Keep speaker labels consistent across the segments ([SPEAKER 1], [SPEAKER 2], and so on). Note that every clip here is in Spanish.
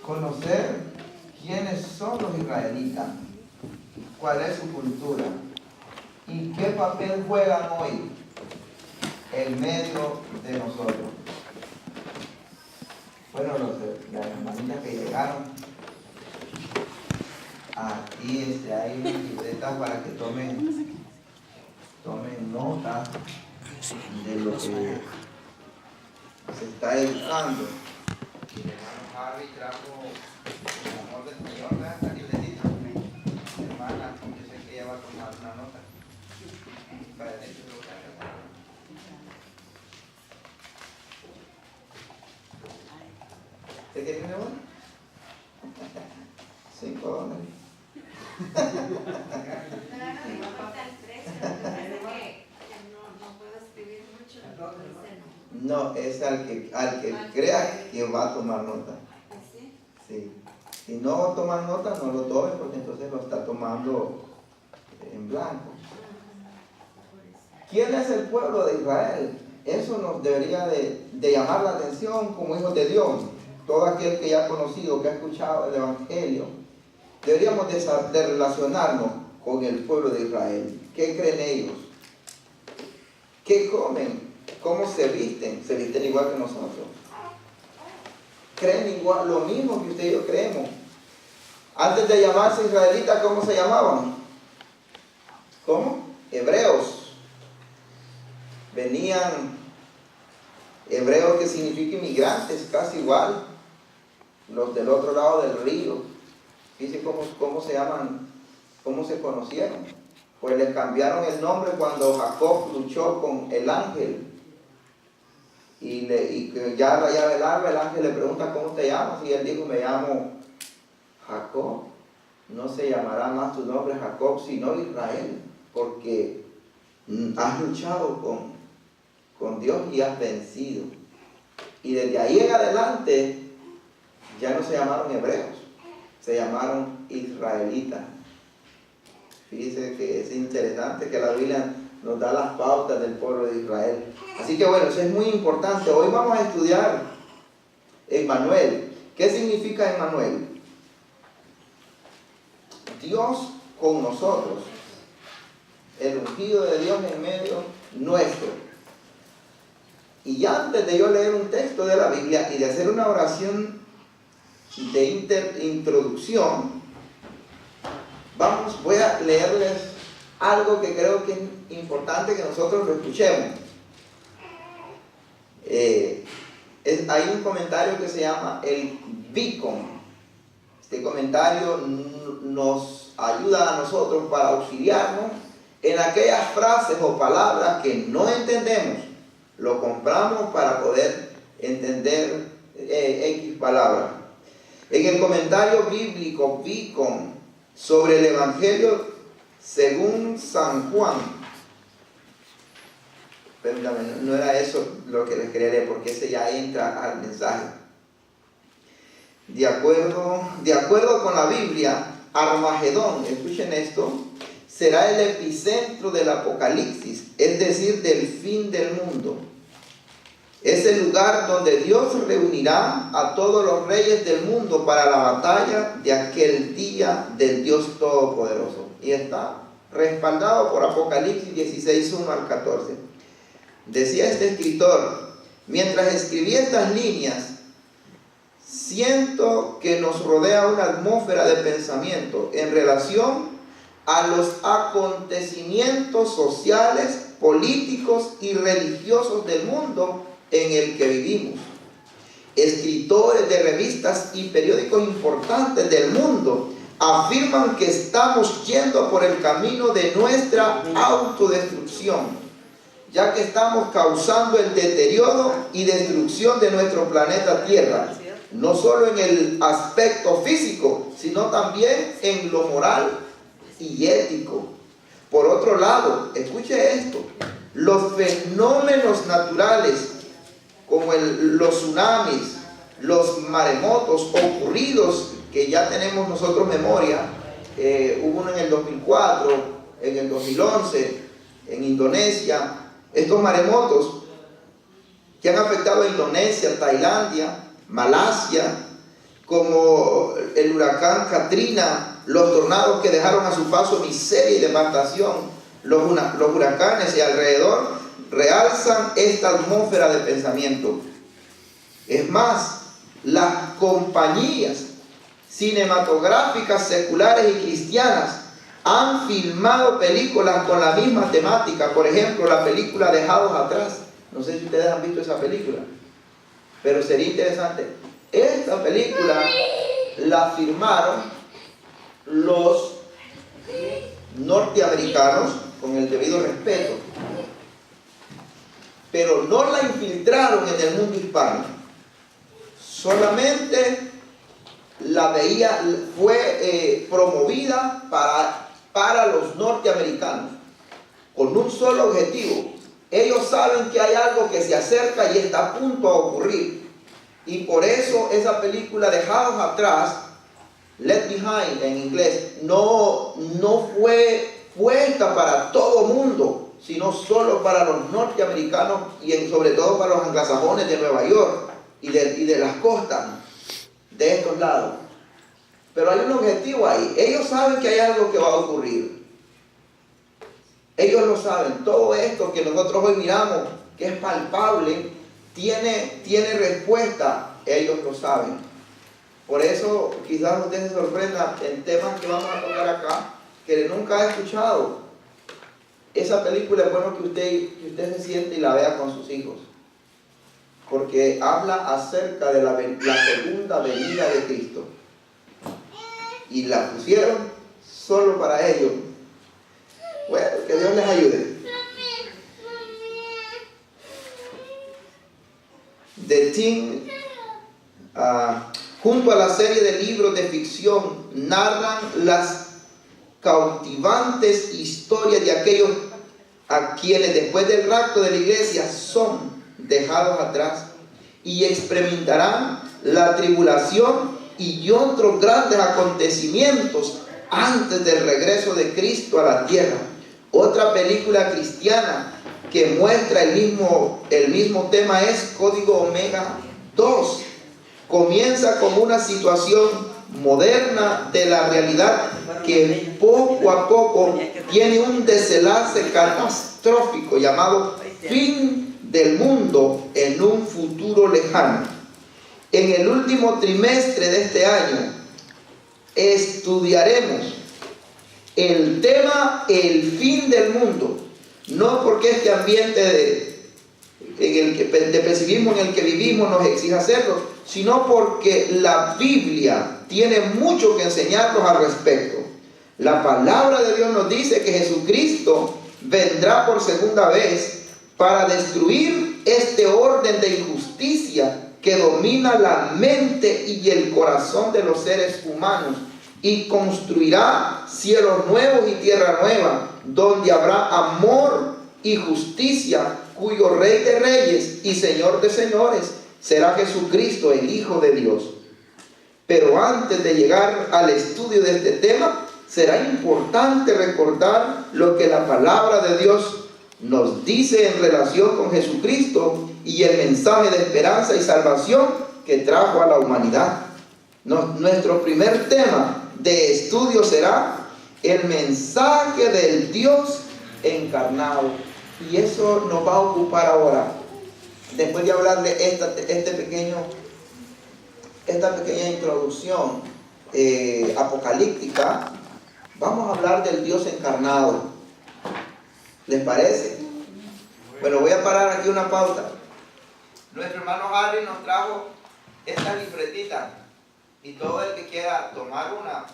[SPEAKER 1] conocer quiénes son los israelitas, cuál es su cultura y qué papel juegan hoy en medio de nosotros. Bueno, las hermanitas que llegaron, aquí hay unas libretas para que tomen nota de lo que se está educando. Y el hermano Harry trajo el amor del Señor, ¿verdad? Esta libretita. Hermana, yo sé que ella va a tomar una nota. Para decir lo que haga. ¿Usted quiere una buena? $5.
[SPEAKER 2] No importa el precio, no puedo escribir mucho.
[SPEAKER 1] No, es al que crea que va a tomar nota.
[SPEAKER 2] ¿Sí?
[SPEAKER 1] Sí. Si no va a tomar nota, no lo tome porque entonces lo está tomando en blanco. ¿Quién es el pueblo de Israel? Eso nos debería de llamar la atención como hijos de Dios. Todo aquel que ya ha conocido, que ha escuchado el Evangelio, deberíamos de relacionarnos con el pueblo de Israel. ¿Qué creen ellos? ¿Qué comen? ¿Cómo se visten? Se visten igual que nosotros. Creen igual, lo mismo que usted y yo creemos. Antes de llamarse israelitas, ¿cómo se llamaban? ¿Cómo? Hebreos. Venían hebreos, que significa inmigrantes, casi igual. Los del otro lado del río. Dice cómo se llaman, cómo se conocieron. Pues le cambiaron el nombre cuando Jacob luchó con el ángel. Y que ya rayaba el alba, el ángel le pregunta: ¿cómo te llamas? Y él dijo: me llamo Jacob. No se llamará más tu nombre Jacob, sino Israel, porque has luchado con Dios y has vencido. Y desde ahí en adelante ya no se llamaron hebreos, se llamaron israelitas. Fíjense que es interesante que la Biblia nos da las pautas del pueblo de Israel. Así que bueno, eso es muy importante. Hoy vamos a estudiar Emmanuel. ¿Qué significa Emmanuel? Dios con nosotros. El ungido de Dios en medio nuestro. Y ya antes de yo leer un texto de la Biblia y de hacer una oración de introducción, voy a leerles algo que creo que es importante que nosotros lo escuchemos. Hay un comentario que se llama el Beacon. Este comentario nos ayuda a nosotros para auxiliarnos en aquellas frases o palabras que no entendemos. Lo compramos para poder entender X palabras. En el comentario bíblico Beacon sobre el Evangelio según San Juan, perdóname, no era eso lo que les quería leer, porque ese ya entra al mensaje. De acuerdo con la Biblia, Armagedón, escuchen esto, será el epicentro del Apocalipsis, es decir, del fin del mundo. Es el lugar donde Dios reunirá a todos los reyes del mundo para la batalla de aquel día del Dios Todopoderoso. Y está respaldado por Apocalipsis 16, 1 al 14. Decía este escritor: mientras escribía estas líneas, siento que nos rodea una atmósfera de pensamiento en relación a los acontecimientos sociales, políticos y religiosos del mundo en el que vivimos. Escritores de revistas y periódicos importantes del mundo afirman que estamos yendo por el camino de nuestra autodestrucción, ya que estamos causando el deterioro y destrucción de nuestro planeta Tierra, no solo en el aspecto físico, sino también en lo moral y ético. Por otro lado, escuche esto: los fenómenos naturales como los tsunamis, los maremotos ocurridos, que ya tenemos nosotros memoria, hubo uno en el 2004, en el 2011, en Indonesia, estos maremotos que han afectado a Indonesia, Tailandia, Malasia, como el huracán Katrina, los tornados que dejaron a su paso miseria y devastación, los huracanes y alrededor realzan esta atmósfera de pensamiento. Es más, las compañías cinematográficas seculares y cristianas han filmado películas con la misma temática. Por ejemplo, la película Dejados Atrás. No sé si ustedes han visto esa película, pero sería interesante. Esta película la filmaron los norteamericanos con el debido respeto, pero no la infiltraron en el mundo hispano. Solamente la veía, fue promovida para los norteamericanos, con un solo objetivo. Ellos saben que hay algo que se acerca y está a punto a ocurrir. Y por eso esa película Dejados Atrás, Left Behind en inglés, no fue puesta para todo mundo, sino solo para los norteamericanos y sobre todo para los anglosajones de Nueva York y de las costas de estos lados. Pero hay un objetivo ahí. Ellos saben que hay algo que va a ocurrir. Ellos lo saben. Todo esto que nosotros hoy miramos, que es palpable, tiene respuesta. Ellos lo saben. Por eso quizás usted se sorprenda en temas que vamos a tocar acá, que nunca ha escuchado. Esa película es bueno que usted se siente y la vea con sus hijos, porque habla acerca de la segunda venida de Cristo. Y la pusieron solo para ellos. Bueno, que Dios les ayude. The Thing, junto a la serie de libros de ficción, narran las cautivantes historias de aquellos a quienes después del rapto de la iglesia son dejados atrás y experimentarán la tribulación y otros grandes acontecimientos antes del regreso de Cristo a la tierra. Otra película cristiana que muestra el mismo tema es Código Omega 2. Comienza como una situación moderna de la realidad que poco a poco tiene un desenlace catastrófico llamado fin del mundo en un futuro lejano. En el último trimestre de este año estudiaremos el tema el fin del mundo, no porque este ambiente de pesimismo en el que vivimos nos exija hacerlo, sino porque la Biblia tiene mucho que enseñarnos al respecto. La palabra de Dios nos dice que Jesucristo vendrá por segunda vez para destruir este orden de injusticia que domina la mente y el corazón de los seres humanos, y construirá cielos nuevos y tierra nueva, donde habrá amor y justicia, cuyo Rey de Reyes y Señor de Señores será Jesucristo, el Hijo de Dios. Pero antes de llegar al estudio de este tema, será importante recordar lo que la palabra de Dios nos dice en relación con Jesucristo y el mensaje de esperanza y salvación que trajo a la humanidad. Nuestro primer tema de estudio será el mensaje del Dios encarnado, y eso nos va a ocupar ahora. Después de hablar de esta pequeña introducción apocalíptica, vamos a hablar del Dios encarnado. ¿Les parece? Bueno, voy a parar aquí una pauta. Nuestro hermano Harry nos trajo esta libretita, y todo el que quiera tomar una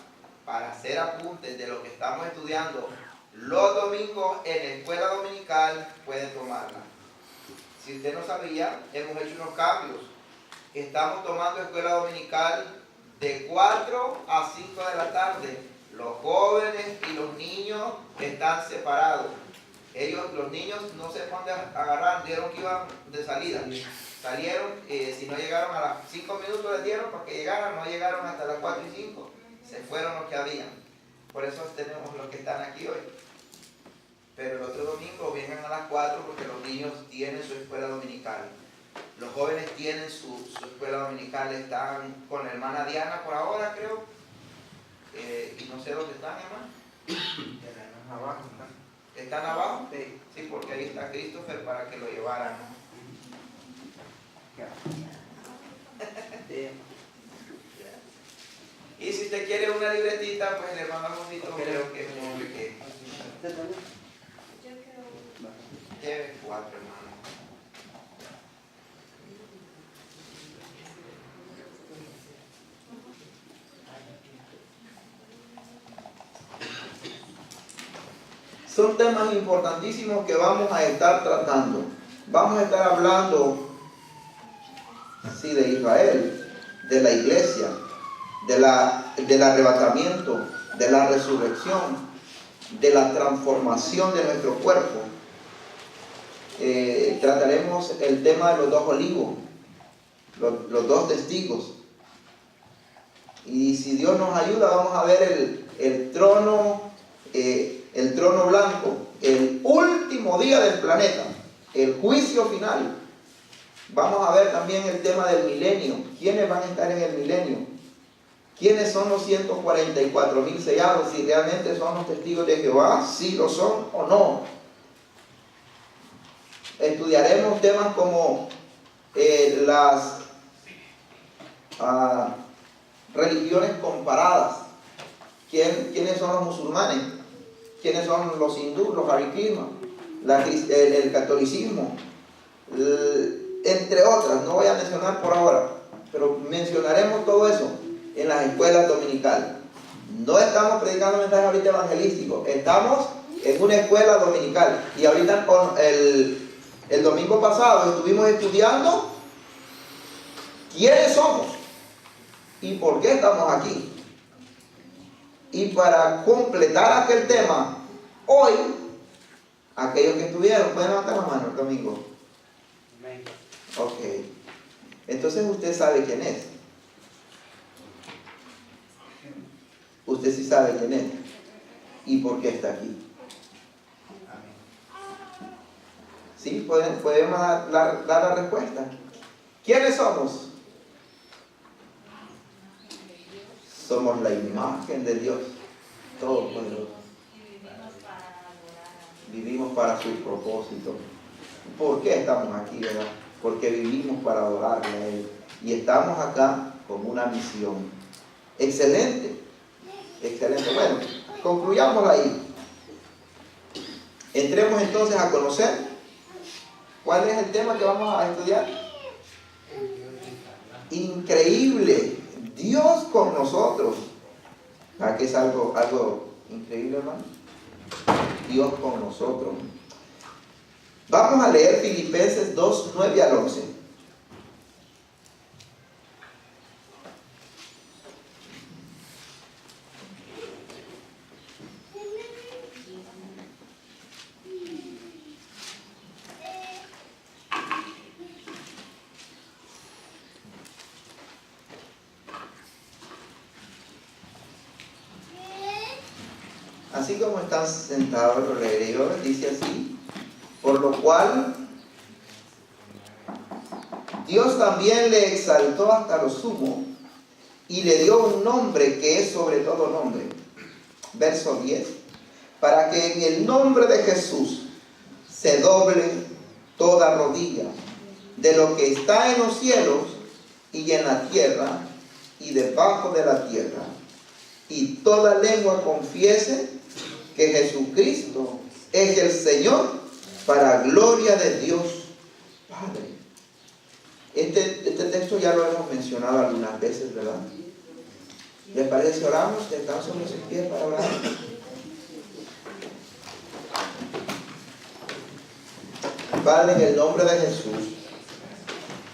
[SPEAKER 1] para hacer apuntes de lo que estamos estudiando los domingos en la escuela dominical puede tomarla. Si usted no sabía, hemos hecho unos cambios. Estamos tomando escuela dominical de 4 a 5 de la tarde. Los jóvenes y los niños están separados. Los niños no sé cuándo agarraron, dieron que iban de salida. Salieron, si no llegaron a las 5 minutos les dieron para que llegaran, no llegaron hasta las 4 y 5. Se fueron los que habían. Por eso tenemos los que están aquí hoy. Pero el otro domingo vengan a las 4 porque los niños tienen su escuela dominical. Los jóvenes tienen su escuela dominical, están con la hermana Diana por ahora, creo. Y no sé dónde están, hermano.
[SPEAKER 3] Abajo.
[SPEAKER 1] ¿Están abajo? Sí, porque ahí está Christopher para que lo llevaran. Y si usted quiere una libretita, pues el hermano Bonito creo que es muy que lleve 4, hermano. Son temas importantísimos que vamos a estar tratando. Vamos a estar hablando, sí, de Israel, de la iglesia, del arrebatamiento, de la resurrección, de la transformación de nuestro cuerpo. Trataremos el tema de los 2 olivos, los 2 testigos. Y si Dios nos ayuda, vamos a ver el trono blanco, el último día del planeta, el juicio final. Vamos a ver también el tema del milenio. ¿Quiénes van a estar en el milenio? ¿Quiénes son los 144,000 sellados? Si realmente son los testigos de Jehová, si lo son o no. Estudiaremos temas como las religiones comparadas. ¿Quiénes son los musulmanes? ¿Quiénes son los hindúes, los Hare Krishna, el catolicismo? Entre otras, no voy a mencionar por ahora, pero mencionaremos todo eso en las escuelas dominicales. No estamos predicando mensajes ahorita evangelísticos, estamos en una escuela dominical. Y ahorita el domingo pasado estuvimos estudiando quiénes somos y por qué estamos aquí. Y para completar aquel tema, hoy, aquellos que estuvieron, ¿pueden levantar la mano el domingo? Ok. Entonces usted sabe quién es. Usted sí sabe quién es. ¿Y por qué está aquí? ¿Sí? ¿Podemos dar la respuesta? ¿Quiénes somos? Somos la imagen de Dios Todopoderoso. Vivimos para su propósito. ¿Por qué estamos aquí, verdad? Porque vivimos para adorarle a Él. Y estamos acá con una misión. Excelente. Excelente. Bueno, concluyamos ahí. Entremos entonces a conocer cuál es el tema que vamos a estudiar. Increíble. Dios con nosotros. ¿Verdad que es algo increíble, hermano? Dios con nosotros. Vamos a leer Filipenses 2, 9 al 11. Así como están sentados los leeré, dice así: por lo cual Dios también le exaltó hasta lo sumo y le dio un nombre que es sobre todo nombre. Verso 10: para que en el nombre de Jesús se doble toda rodilla de lo que está en los cielos y en la tierra y debajo de la tierra, y toda lengua confiese que Jesucristo es el Señor, para gloria de Dios Padre. Este texto ya lo hemos mencionado algunas veces, ¿verdad? ¿Les parece si oramos? ¿Están sobre sus pies para orar? Padre, en el nombre de Jesús,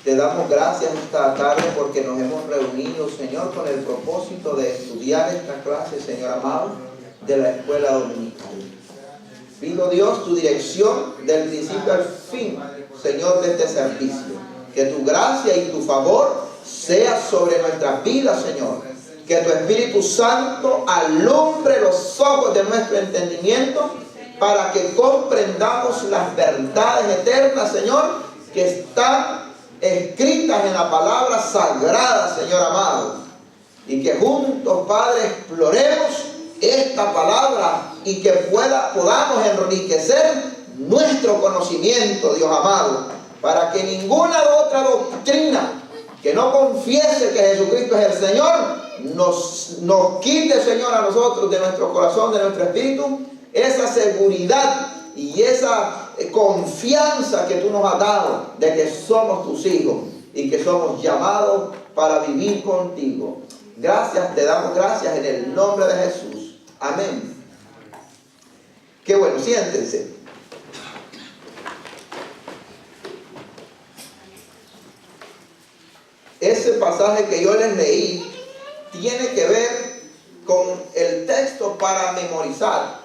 [SPEAKER 1] te damos gracias esta tarde porque nos hemos reunido, Señor, con el propósito de estudiar esta clase, Señor amado, de la escuela dominical. Pido, Dios, tu dirección del principio al fin, Señor, de este servicio. Que tu gracia y tu favor sea sobre nuestras vidas, Señor. Que tu Espíritu Santo alumbre los ojos de nuestro entendimiento para que comprendamos las verdades eternas, Señor, que están escritas en la palabra sagrada, Señor amado. Y que juntos, Padre, exploremos esta palabra y que podamos enriquecer nuestro conocimiento, Dios amado, para que ninguna otra doctrina que no confiese que Jesucristo es el Señor nos quite, Señor, a nosotros de nuestro corazón, de nuestro espíritu, esa seguridad y esa confianza que tú nos has dado de que somos tus hijos y que somos llamados para vivir contigo. Gracias, te damos gracias en el nombre de Jesús. Amén. Qué bueno, siéntense. Ese pasaje que yo les leí tiene que ver con el texto para memorizar.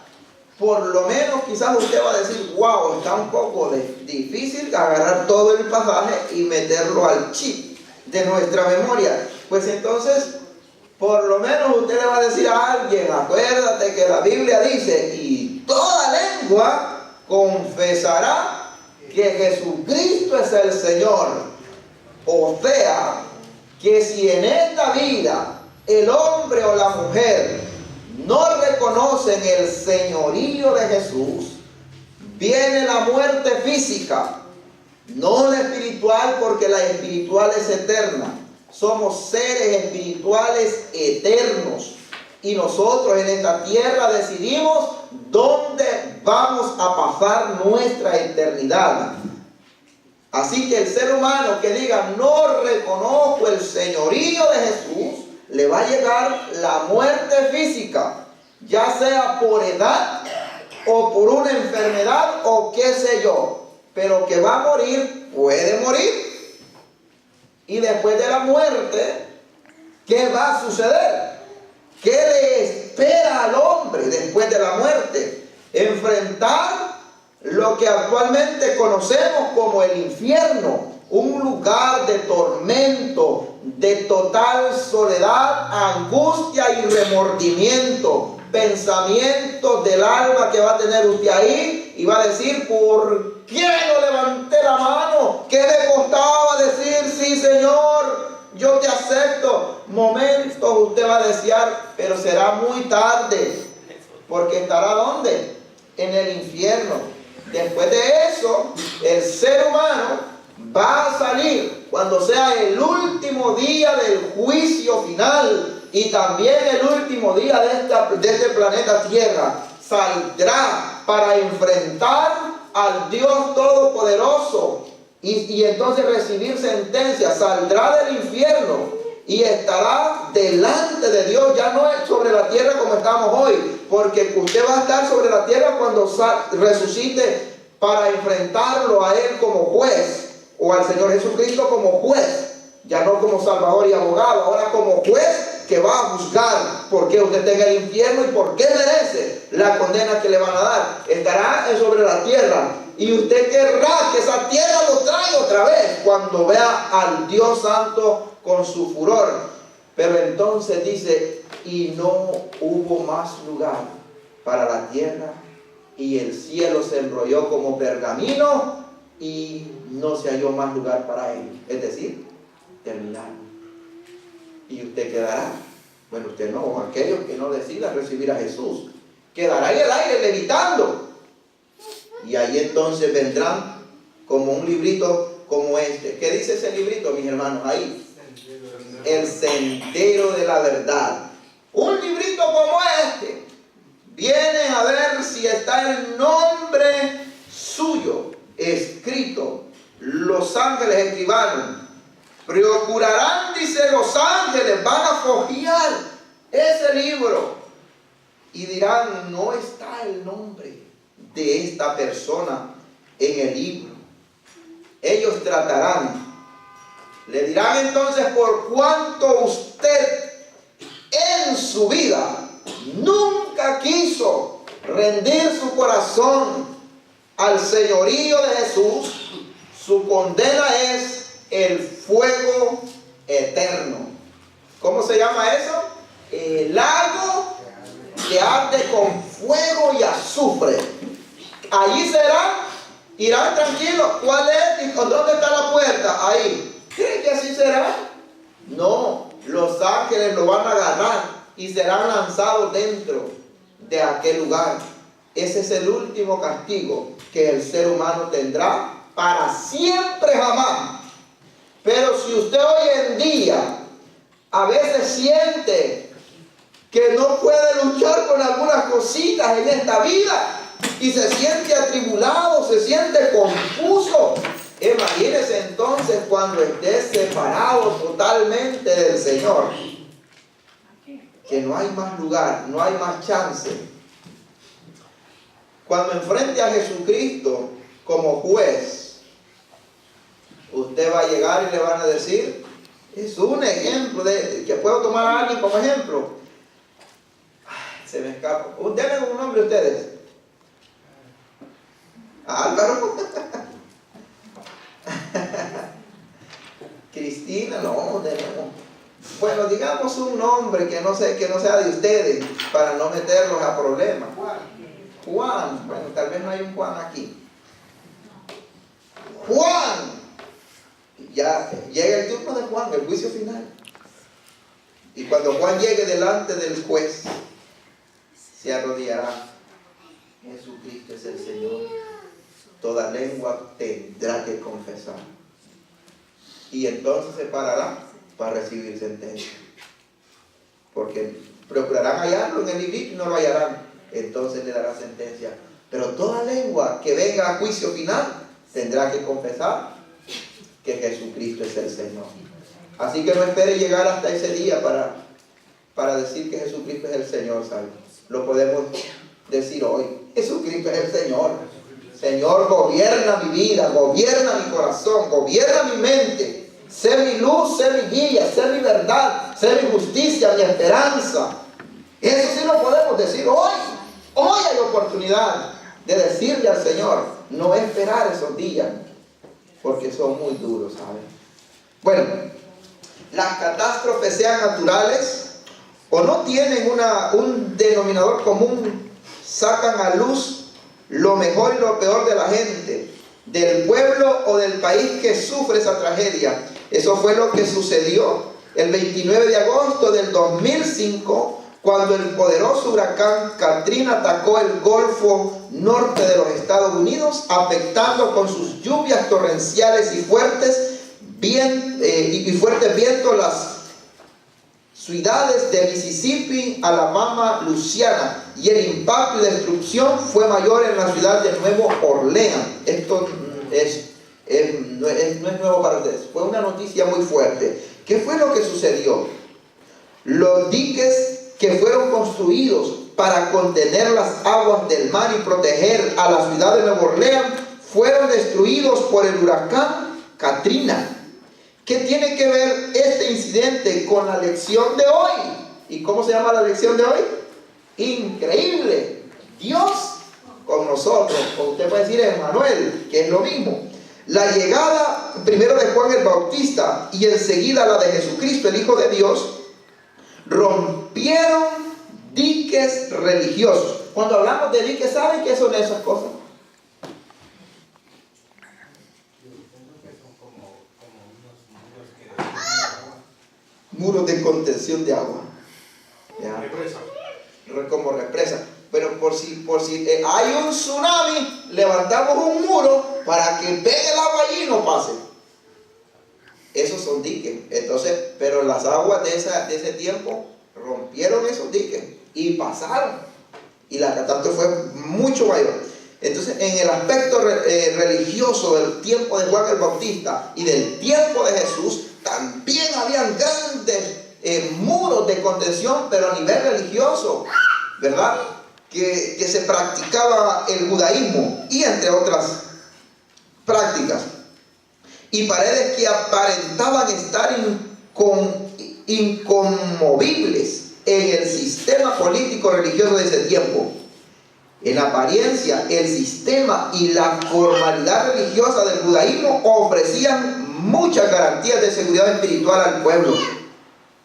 [SPEAKER 1] Por lo menos quizás usted va a decir, wow, está un poco difícil agarrar todo el pasaje y meterlo al chip de nuestra memoria. Pues entonces, por lo menos usted le va a decir a alguien, acuérdate que la Biblia dice, y toda lengua confesará que Jesucristo es el Señor. O sea, que si en esta vida el hombre o la mujer no reconocen el señorío de Jesús, viene la muerte física, no la espiritual, porque la espiritual es eterna. Somos seres espirituales eternos y nosotros en esta tierra decidimos dónde vamos a pasar nuestra eternidad. Así que el ser humano que diga no reconozco el señorío de Jesús, le va a llegar la muerte física, ya sea por edad o por una enfermedad o qué sé yo, pero que va a morir, puede morir. Y después de la muerte, ¿qué va a suceder? ¿Qué le espera al hombre después de la muerte? Enfrentar lo que actualmente conocemos como el infierno, un lugar de tormento, de total soledad, angustia y remordimiento, pensamientos del alma que va a tener usted ahí y va a decir, ¿por qué no levanté la mano? ¿Qué me costaba decir, sí Señor, yo te acepto? Momentos usted va a desear, pero será muy tarde, porque estará ¿dónde? En el infierno. Después de eso, el ser humano va a salir cuando sea el último día del juicio final y también el último día de este planeta Tierra. Saldrá para enfrentar al Dios Todopoderoso y entonces recibir sentencia. Saldrá del infierno y estará delante de Dios. Ya no es sobre la tierra como estamos hoy, porque usted va a estar sobre la tierra cuando resucite para enfrentarlo a Él como juez, o al Señor Jesucristo como juez, ya no como Salvador y abogado, ahora como juez que va a juzgar por qué usted está en el infierno y por qué merece la condena que le van a dar. Estará sobre la tierra y usted querrá que esa tierra lo traiga otra vez cuando vea al Dios Santo con su furor. Pero entonces dice, y no hubo más lugar para la tierra, y el cielo se enrolló como pergamino y no se halló más lugar para él. Es decir, terminaron. Y usted quedará, bueno, usted no, aquellos que no decidan recibir a Jesús, quedará en el aire levitando. Y ahí entonces vendrán como un librito como este. ¿Qué dice ese librito, mis hermanos? Ahí. El Sendero de la Verdad. Un librito como este. Vienen a ver si está el nombre suyo escrito. Los ángeles escribanos procurarán, dice, los ángeles van a fojear ese libro y dirán, no está el nombre de esta persona en el libro. Ellos tratarán, le dirán entonces, por cuanto usted en su vida nunca quiso rendir su corazón al señorío de Jesús, su condena es el fuego eterno. ¿Cómo se llama eso? El lago que arde con fuego y azufre. Allí será Irán tranquilos. ¿Cuál es? ¿Dónde está la puerta? Ahí. ¿Creen que así será? No. Los ángeles lo van a agarrar y serán lanzados dentro de aquel lugar. Ese es el último castigo que el ser humano tendrá para siempre jamás. Pero si usted hoy en día a veces siente que no puede luchar con algunas cositas en esta vida y se siente atribulado, se siente confuso, imagínese entonces cuando esté separado totalmente del Señor, que no hay más lugar, no hay más chance. Cuando enfrente a Jesucristo como juez, usted va a llegar y le van a decir, es un ejemplo de que puedo tomar a alguien como ejemplo. Ay, se me escapa. Denme un nombre ustedes. Álvaro. Cristina, no, tenemos. Bueno, digamos un nombre que no sea de ustedes, para no meterlos a problemas. Juan, bueno, tal vez no hay un Juan aquí. Juan, ya llega el turno de Juan, el juicio final. Y cuando Juan llegue delante del juez, se arrodillará. Jesucristo es el Señor. Toda lengua tendrá que confesar. Y entonces se parará para recibir sentencia. Porque procurarán hallarlo en el librito y no lo hallarán. Entonces le dará sentencia. Pero toda lengua que venga a juicio final tendrá que confesar que Jesucristo es el Señor. Así que no espere llegar hasta ese día para decir que Jesucristo es el Señor, ¿sabe? Lo podemos decir hoy. Jesucristo es el Señor. Señor, gobierna mi vida, gobierna mi corazón, gobierna mi mente. Sé mi luz, sé mi guía, sé mi verdad, sé mi justicia, mi esperanza. Eso sí lo podemos decir hoy. Hoy hay oportunidad de decirle al Señor, no esperar esos días, porque son muy duros, ¿saben? Bueno, las catástrofes, sean naturales o no tienen un denominador común, sacan a luz lo mejor y lo peor de la gente, del pueblo o del país que sufre esa tragedia. Eso fue lo que sucedió el 29 de agosto del 2005, cuando el poderoso huracán Katrina atacó el Golfo Norte de los Estados Unidos, afectando con sus lluvias torrenciales y fuertes vientos las ciudades de Mississippi, Alabama, Luisiana, y el impacto y destrucción fue mayor en la ciudad de Nueva Orleans. Esto no es nuevo para ustedes, fue una noticia muy fuerte. ¿Qué fue lo que sucedió? Los diques que fueron construidos para contener las aguas del mar y proteger a la ciudad de Nueva Orleans fueron destruidos por el huracán Katrina. ¿Qué tiene que ver este incidente con la lección de hoy? ¿Y cómo se llama la lección de hoy? Increíble. Dios con nosotros. O usted puede decir Emmanuel, que es lo mismo. La llegada primero de Juan el Bautista y enseguida la de Jesucristo, el Hijo de Dios, rompieron diques religiosos. Cuando hablamos de diques, ¿saben qué son esas cosas? Muros de contención de agua. ¿Ya? Como represa. Pero por si hay un tsunami, levantamos un muro para que pegue el agua allí y no pase. Esos son diques. Entonces, pero las aguas de ese tiempo rompieron esos diques y pasaron. Y la catástrofe fue mucho mayor. Entonces, en el aspecto religioso del tiempo de Juan el Bautista y del tiempo de Jesús, también habían grandes muros de contención, pero a nivel religioso, ¿verdad? Que se practicaba el judaísmo y entre otras prácticas. Y paredes que aparentaban estar inconmovibles en el sistema político religioso de ese tiempo. En apariencia, el sistema y la formalidad religiosa del judaísmo ofrecían muchas garantías de seguridad espiritual al pueblo.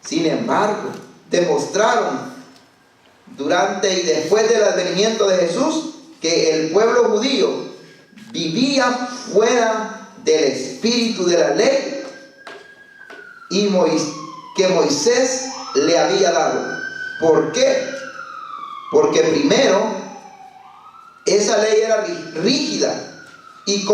[SPEAKER 1] Sin embargo, demostraron durante y después del advenimiento de Jesús que el pueblo judío vivían fuera del espíritu de la ley que Moisés le había dado. ¿Por qué? Porque primero, esa ley era rígida y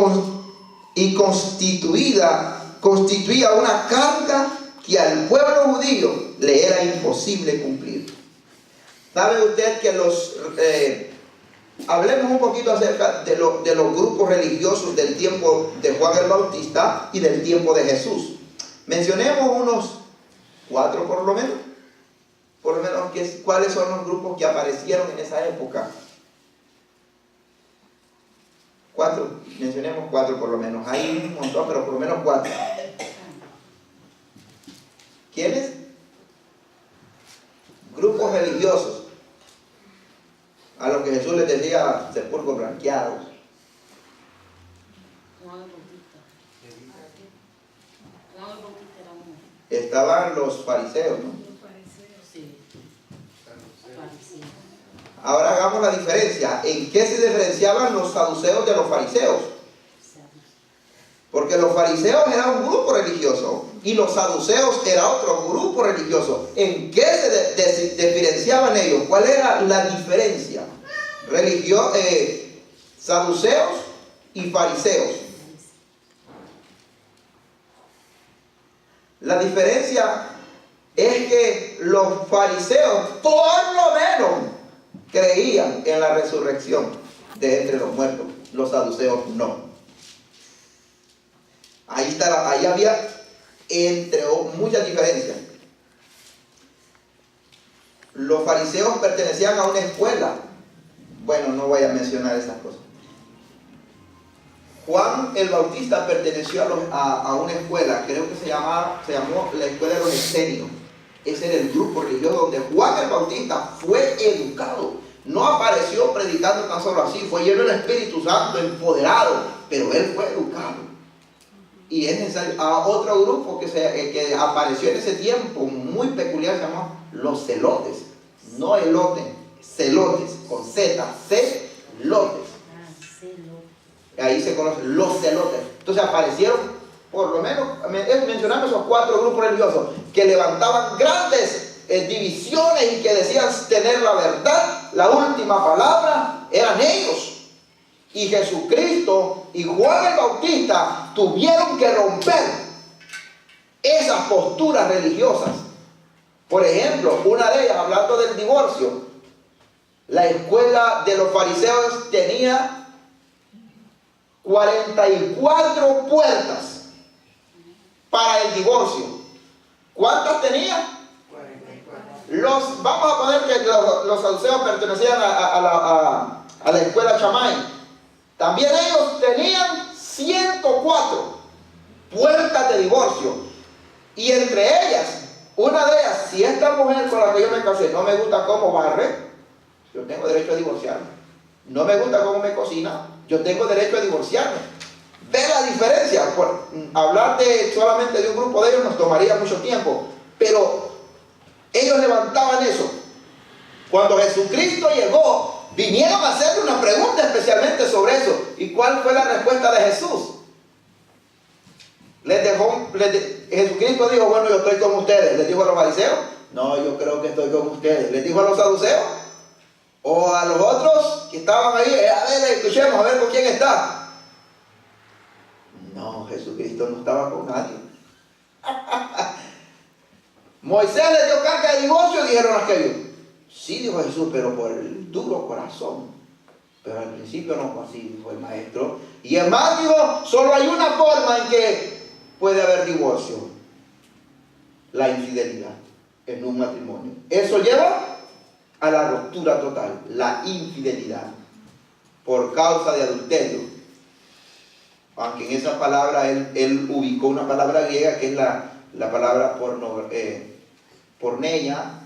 [SPEAKER 1] constituía una carga que al pueblo judío le era imposible cumplir. ¿Sabe usted que hablemos un poquito acerca de los grupos religiosos del tiempo de Juan el Bautista y del tiempo de Jesús? Mencionemos unos 4 por lo menos. Por lo menos, ¿cuáles son los grupos que aparecieron en esa época? 4, mencionemos 4 por lo menos. Hay un montón, pero por lo menos 4. ¿Quiénes? Grupos religiosos, a los que Jesús les decía sepulcros blanqueados. Estaban los fariseos, ¿no? Ahora hagamos la diferencia. ¿En qué se diferenciaban los saduceos de los fariseos? Porque los fariseos eran un grupo religioso y los saduceos era otro grupo religioso. ¿En qué se diferenciaban ellos? ¿Cuál era la diferencia? Saduceos y fariseos. La diferencia es que los fariseos por lo menos creían en la resurrección de entre los muertos. Los saduceos no. Ahí había muchas diferencias. Los fariseos pertenecían a una escuela. Bueno, no voy a mencionar esas cosas. Juan el Bautista perteneció a una escuela, creo que se llamó la escuela de los esenios. Ese era el grupo religioso donde Juan el Bautista fue educado. No apareció predicando tan solo así, fue lleno del Espíritu Santo, empoderado, pero él fue educado. Y es necesario. A otro grupo que apareció en ese tiempo, muy peculiar, se llamó los celotes. No elotes, celotes, con Z, celotes. Ahí se conocen los celotes. Entonces aparecieron, por lo menos, mencionamos esos 4 grupos religiosos que levantaban grandes divisiones y que decían tener la verdad, la última palabra, eran ellos. Y Jesucristo y Juan el Bautista tuvieron que romper esas posturas religiosas. Por ejemplo, una de ellas, hablando del divorcio, la escuela de los fariseos tenía 44 puertas para el divorcio. ¿Cuántas tenía? 44. Vamos a poner que los saduceos pertenecían a la escuela Shammai. También ellos tenían 104 puertas de divorcio. Y entre ellas, una de ellas, si esta mujer con la que yo me casé no me gusta cómo barre, yo tengo derecho a divorciarme. No me gusta cómo me cocina, yo tengo derecho a divorciarme. ¿Ve la diferencia? Hablar solamente de un grupo de ellos nos tomaría mucho tiempo. Pero ellos levantaban eso. Cuando Jesucristo llegó, vinieron a hacerle una pregunta especialmente sobre eso. ¿Y cuál fue la respuesta de Jesús? Jesucristo dijo, bueno, yo estoy con ustedes. ¿Les dijo a los fariseos? No, yo creo que estoy con ustedes. ¿Les dijo a los saduceos? ¿O a los otros que estaban ahí? A ver, escuchemos, a ver con quién está. No, Jesucristo no estaba con nadie. Moisés le dio carga de divorcio, dijeron aquellos. Sí, dijo Jesús, pero por el duro corazón. Pero al principio no fue así, dijo el maestro. Y el más dijo, solo hay una forma en que puede haber divorcio: la infidelidad en un matrimonio. Eso lleva a la ruptura total, la infidelidad, por causa de adulterio. Aunque en esa palabra él ubicó una palabra griega que es la palabra porneia.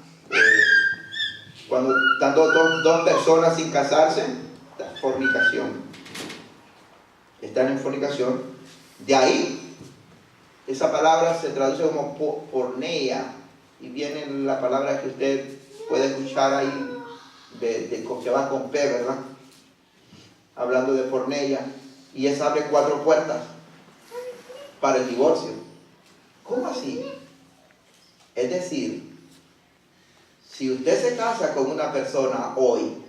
[SPEAKER 1] Cuando están dos personas sin casarse, fornicación. Están en fornicación. De ahí, esa palabra se traduce como porneia. Y viene la palabra que usted puede escuchar ahí, que va con P, ¿verdad? Hablando de porneia. y eso abre 4 puertas para el divorcio. ¿Cómo así? Es decir, si usted se casa con una persona hoy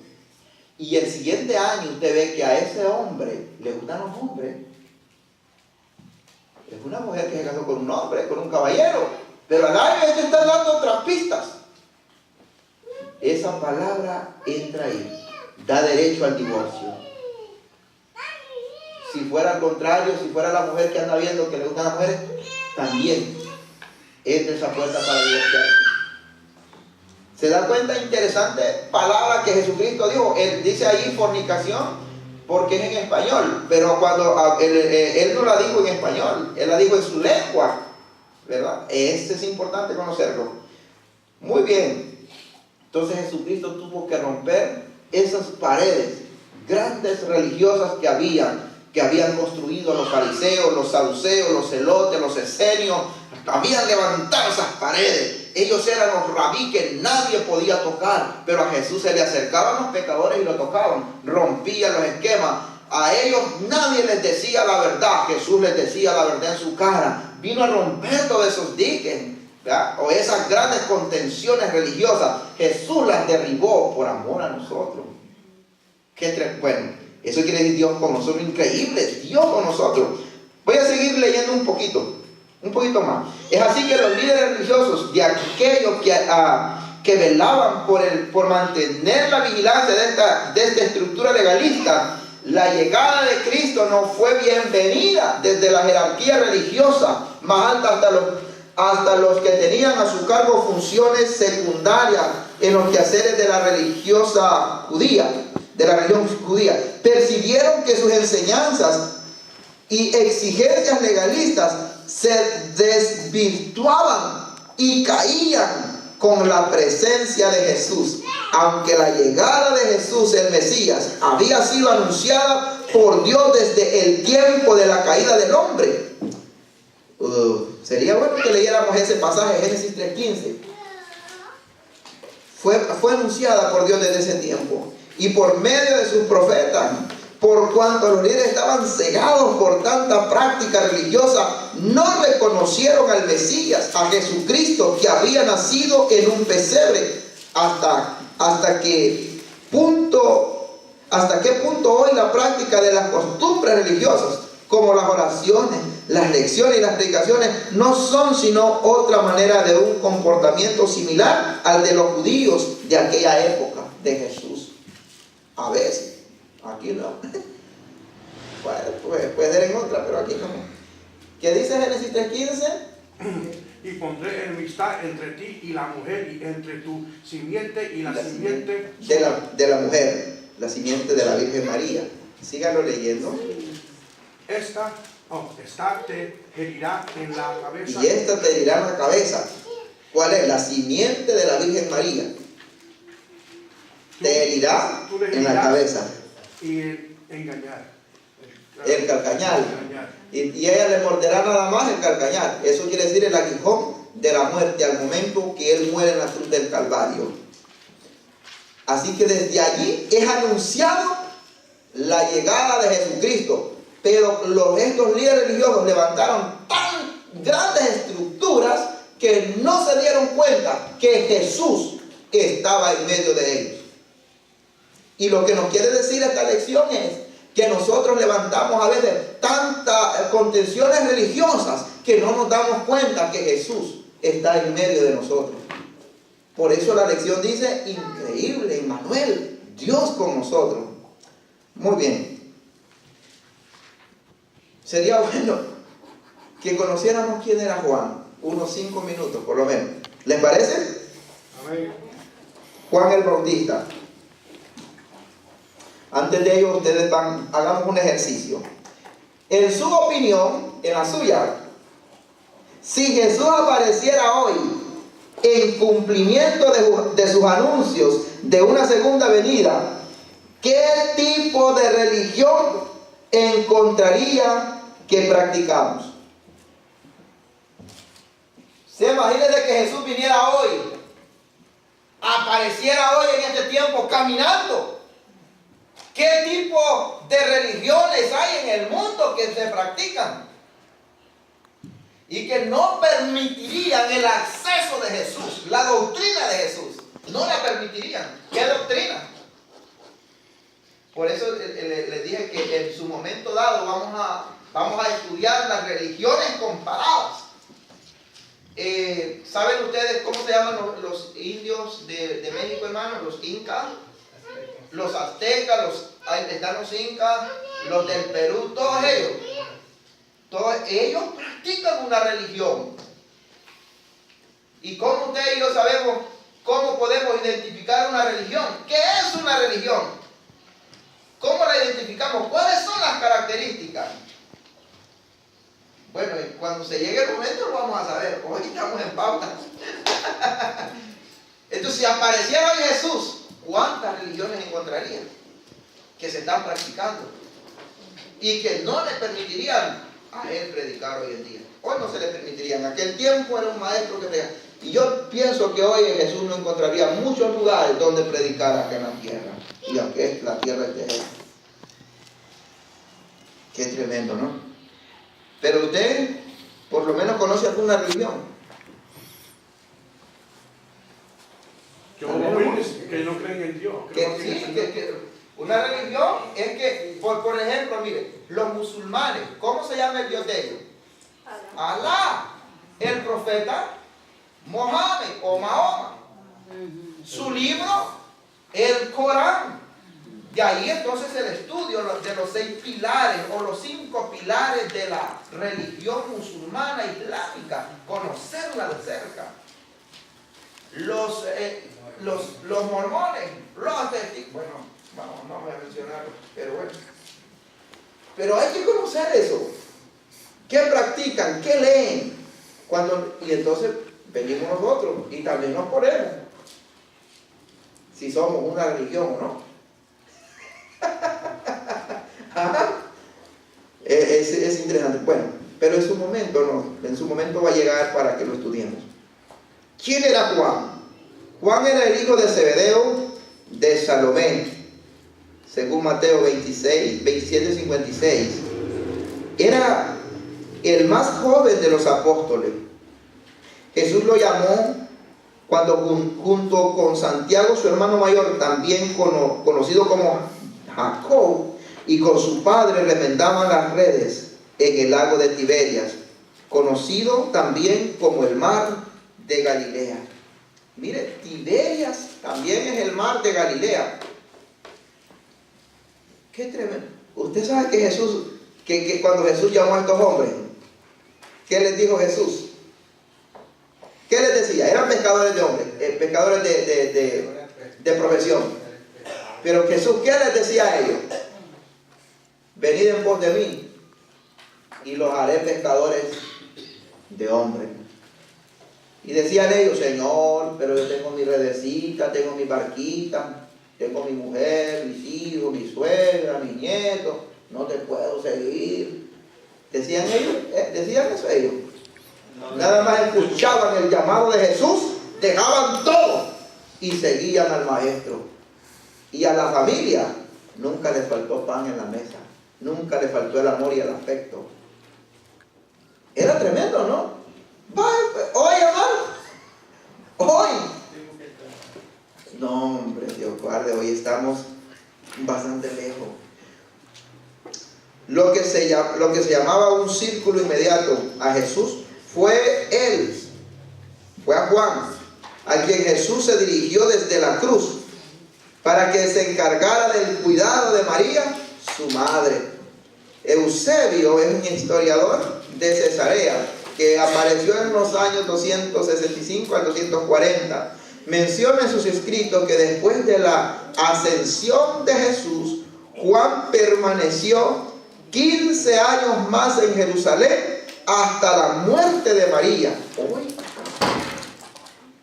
[SPEAKER 1] y el siguiente año usted ve que a ese hombre le gustan los hombres, es una mujer que se casó con un hombre, con un caballero, pero al año ella está dando otras pistas. Esa palabra entra ahí, da derecho al divorcio. Si fuera al contrario, si fuera la mujer que anda viendo que le gustan las mujeres, también entra esa puerta para divorciarse. ¿Se da cuenta? Interesante palabra que Jesucristo dijo. Él dice ahí fornicación porque es en español, pero cuando él no la dijo en español, él la dijo en su lengua, ¿verdad? Este es importante conocerlo. Muy bien. Entonces Jesucristo tuvo que romper esas paredes grandes religiosas que habían construido los fariseos, los saduceos, los celotes, los esenios. Habían levantado esas paredes. Ellos eran los rabí que nadie podía tocar, pero a Jesús se le acercaban los pecadores y lo tocaban, rompían los esquemas. A ellos nadie les decía la verdad, Jesús les decía la verdad en su cara. Vino a romper todos esos diques, ¿verdad? O esas grandes contenciones religiosas. Jesús las derribó por amor a nosotros. Bueno, eso quiere decir Dios con nosotros, increíble, Dios con nosotros. Voy a seguir leyendo un poquito más. Es así que los líderes religiosos de aquellos que velaban por mantener la vigilancia de esta estructura legalista, la llegada de Cristo no fue bienvenida desde la jerarquía religiosa más alta hasta los que tenían a su cargo funciones secundarias en los quehaceres de la religión judía. Percibieron que sus enseñanzas y exigencias legalistas se desvirtuaban y caían con la presencia de Jesús. Aunque la llegada de Jesús, el Mesías, había sido anunciada por Dios desde el tiempo de la caída del hombre. Sería bueno que leyéramos ese pasaje, Génesis 3:15. Fue anunciada por Dios desde ese tiempo y por medio de sus profetas. Por cuanto los líderes estaban cegados por tanta práctica religiosa, no reconocieron al Mesías, a Jesucristo, que había nacido en un pesebre. ¿Hasta qué punto hoy la práctica de las costumbres religiosas, como las oraciones, las lecciones y las predicaciones, no son sino otra manera de un comportamiento similar al de los judíos de aquella época de Jesús? A veces. Aquí no. Puede ser en otra, pero aquí no. ¿Qué dice Génesis 3:15?
[SPEAKER 4] Y pondré enemistad entre ti y la mujer, y entre tu simiente y la simiente
[SPEAKER 1] de la mujer, la simiente de la Virgen María. Síganlo leyendo.
[SPEAKER 4] Esta te herirá en la cabeza.
[SPEAKER 1] Y esta te herirá en la cabeza. ¿Cuál es? La simiente de la Virgen María. Te herirá en la cabeza.
[SPEAKER 4] Y engañar.
[SPEAKER 1] El calcañar. Y ella le morderá nada más el calcañar. Eso quiere decir el aguijón de la muerte al momento que él muere en la cruz del Calvario. Así que desde allí es anunciado la llegada de Jesucristo. Pero estos líderes religiosos levantaron tan grandes estructuras que no se dieron cuenta que Jesús estaba en medio de ellos. Y lo que nos quiere decir esta lección es que nosotros levantamos a veces tantas contenciones religiosas que no nos damos cuenta que Jesús está en medio de nosotros. Por eso la lección dice, increíble, Emmanuel, Dios con nosotros. Muy bien. Sería bueno que conociéramos quién era Juan, unos 5 minutos por lo menos. ¿Les parece?
[SPEAKER 4] Amén.
[SPEAKER 1] Juan el Bautista. Antes de ello, hagamos un ejercicio. En su opinión, en la suya, si Jesús apareciera hoy en cumplimiento de sus anuncios de una segunda venida, ¿qué tipo de religión encontraría que practicamos? ¿Se imagina de que Jesús viniera hoy, apareciera hoy en este tiempo caminando? ¿Qué tipo de religiones hay en el mundo que se practican y que no permitirían el acceso de Jesús, la doctrina de Jesús? No la permitirían. ¿Qué doctrina? Por eso les dije que en su momento dado vamos a estudiar las religiones comparadas. ¿Saben ustedes cómo se llaman los indios de México, hermanos? Los incas, los aztecas, ahí están los incas, los del Perú, todos ellos practican una religión. ¿Y cómo usted y yo sabemos cómo podemos identificar una religión? ¿Qué es una religión? ¿Cómo la identificamos? ¿Cuáles son las características? Bueno, cuando se llegue el momento lo vamos a saber. Hoy estamos en pauta. Entonces, si apareciera hoy Jesús, ¿cuántas religiones encontraría que se están practicando y que no le permitirían a él predicar hoy en día? Hoy no se le permitiría. En aquel tiempo era un maestro que predicaba. Y yo pienso que hoy Jesús no encontraría muchos lugares donde predicar acá en la tierra. Y aunque la tierra es de él. Qué tremendo, ¿no? Pero usted por lo menos conoce alguna religión.
[SPEAKER 4] Que no creen en Dios.
[SPEAKER 1] Una religión es que, por ejemplo, mire, los musulmanes, ¿cómo se llama el Dios de ellos? Alá. El profeta Mohammed o Mahoma. Su libro, el Corán. De ahí entonces el estudio de los 6 pilares o los 5 pilares de la religión musulmana islámica. Conocerla de cerca. Los mormones, los testigos, bueno, no voy a mencionarlo, pero bueno. Pero hay que conocer eso. ¿Qué practican? ¿Qué leen? Y entonces venimos nosotros y también nos ponemos. Si somos una religión o no. Es interesante. Bueno, pero en su momento no. En su momento va a llegar para que lo estudiemos. ¿Quién era Juan? Juan era el hijo de Zebedeo de Salomé, según Mateo 26, 27, 56. Era el más joven de los apóstoles. Jesús lo llamó cuando junto con Santiago, su hermano mayor, también conocido como Jacob, y con su padre remendaban las redes en el lago de Tiberias, conocido también como el mar de Galilea. Mire, Tiberias también es el mar de Galilea. Qué tremendo. Usted sabe que Jesús, que cuando Jesús llamó a estos hombres, ¿qué les dijo Jesús? ¿Qué les decía? Eran pescadores de hombres, pescadores de profesión. Pero Jesús, ¿qué les decía a ellos? Venid en pos de mí y los haré pescadores de hombres. Y decían ellos, Señor, pero yo tengo mi redecita, tengo mi barquita, tengo mi mujer, mis hijos, mi suegra, mis nietos, no te puedo seguir. Decían eso ellos. Nada más escuchaban el llamado de Jesús, dejaban todo y seguían al maestro. Y a la familia nunca les faltó pan en la mesa, nunca les faltó el amor y el afecto. Era tremendo, ¿no? Hoy, hermano, hoy. No, hombre, Dios guarde, hoy estamos bastante lejos. Lo que se llamaba un círculo inmediato a Jesús fue a Juan, a quien Jesús se dirigió desde la cruz para que se encargara del cuidado de María, su madre. Eusebio es un historiador de Cesarea que apareció en los años 265 al 240. Menciona en sus escritos que después de la ascensión de Jesús, Juan permaneció 15 años más en Jerusalén hasta la muerte de María. ¡Uy!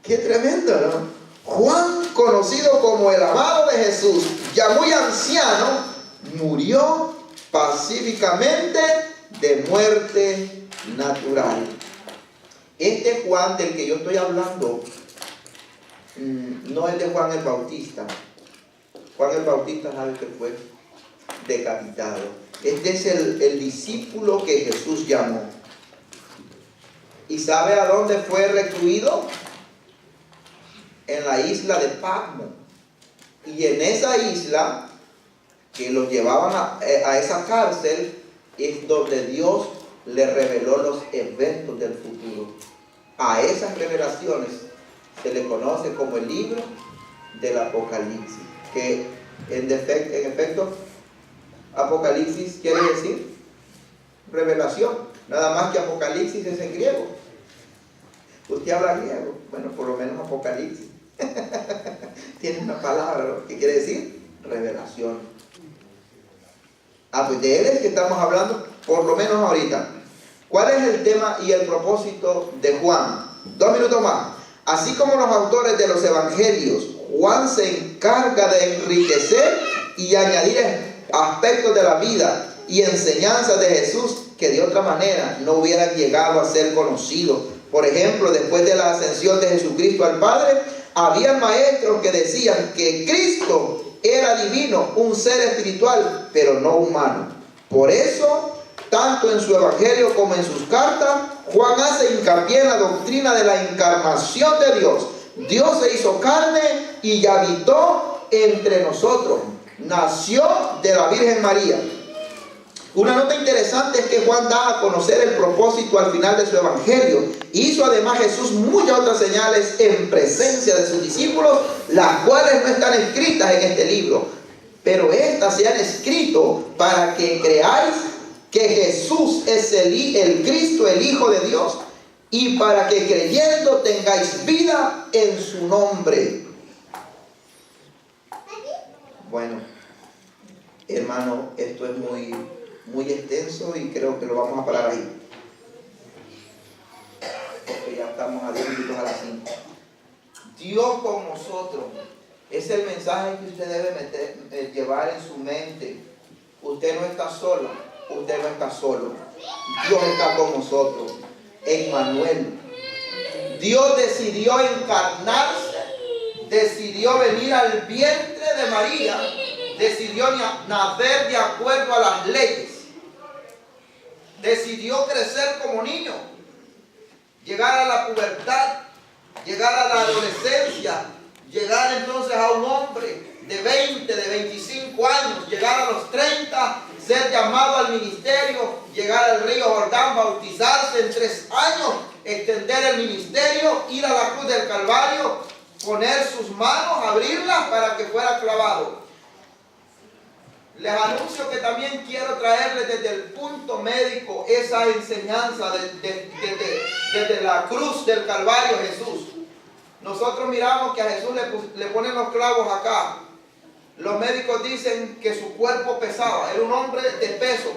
[SPEAKER 1] ¡Qué tremendo!, ¿no? Juan, conocido como el amado de Jesús, ya muy anciano, murió pacíficamente de muerte natural. Este Juan del que yo estoy hablando no es de Juan el Bautista. Juan el Bautista, ¿sabe qué fue? decapitado. Este es el discípulo que Jesús llamó. ¿Y sabe a dónde fue recluido? En la isla de Patmos. Y en esa isla, que los llevaban a esa cárcel, es donde Dios le reveló los eventos del futuro. A esas revelaciones se le conoce como el libro del Apocalipsis, que en efecto Apocalipsis quiere decir revelación, nada más que Apocalipsis es en griego. ¿Usted habla griego? Bueno, por lo menos Apocalipsis tiene una palabra, ¿no? ¿Qué quiere decir? Revelación. Pues de él es que estamos hablando, por lo menos ahorita. ¿Cuál es el tema y el propósito de Juan? 2 minutos más. Así como los autores de los evangelios, Juan se encarga de enriquecer y añadir aspectos de la vida y enseñanzas de Jesús que de otra manera no hubieran llegado a ser conocidos. Por ejemplo, después de la ascensión de Jesucristo al Padre, había maestros que decían que Cristo era divino, un ser espiritual, pero no humano. Por eso, tanto en su evangelio como en sus cartas, Juan hace hincapié en la doctrina de la encarnación de Dios. Dios se hizo carne y habitó entre nosotros. Nació de la Virgen María. Una nota interesante es que Juan da a conocer el propósito al final de su evangelio. Hizo además Jesús muchas otras señales en presencia de sus discípulos, las cuales no están escritas en este libro, pero estas se han escrito para que creáis que Jesús es el Cristo, el Hijo de Dios, y para que creyendo tengáis vida en su nombre. Bueno, hermano, esto es muy extenso y creo que lo vamos a parar ahí, porque ya estamos a 10 minutos a las 5. Dios con nosotros es el mensaje que usted debe llevar en su mente. Usted no está solo, usted no está solo. Dios está con nosotros. Emmanuel. Dios decidió encarnarse, decidió venir al vientre de María, decidió nacer de acuerdo a las leyes, decidió crecer como niño, llegar a la pubertad, llegar a la adolescencia, llegar entonces a un hombre de 20, de 25 años, llegar a los 30, ser llamado al ministerio, llegar al río Jordán, bautizarse en 3 años, extender el ministerio, ir a la cruz del Calvario, poner sus manos, abrirlas para que fuera clavado. Les anuncio que también quiero traerles desde el punto médico esa enseñanza desde la cruz del Calvario Jesús. Nosotros miramos que a Jesús le ponen los clavos acá. Los médicos dicen que su cuerpo pesaba, era un hombre de peso.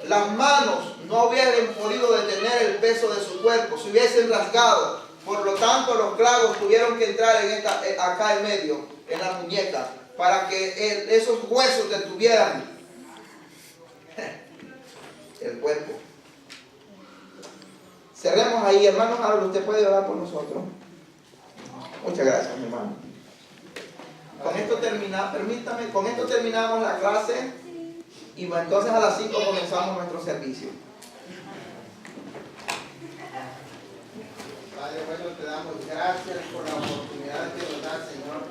[SPEAKER 1] Las manos no hubieran podido detener el peso de su cuerpo, se hubiesen rasgado. Por lo tanto, los clavos tuvieron que entrar acá en medio, en la muñeca, para que esos huesos detuvieran el cuerpo. Cerremos ahí, hermanos. Ahora usted puede orar por nosotros. Muchas gracias, mi hermano. Con esto con esto terminamos la clase y entonces a las 5 comenzamos nuestro servicio. Padre bueno, te damos gracias por la oportunidad que nos da, Señor,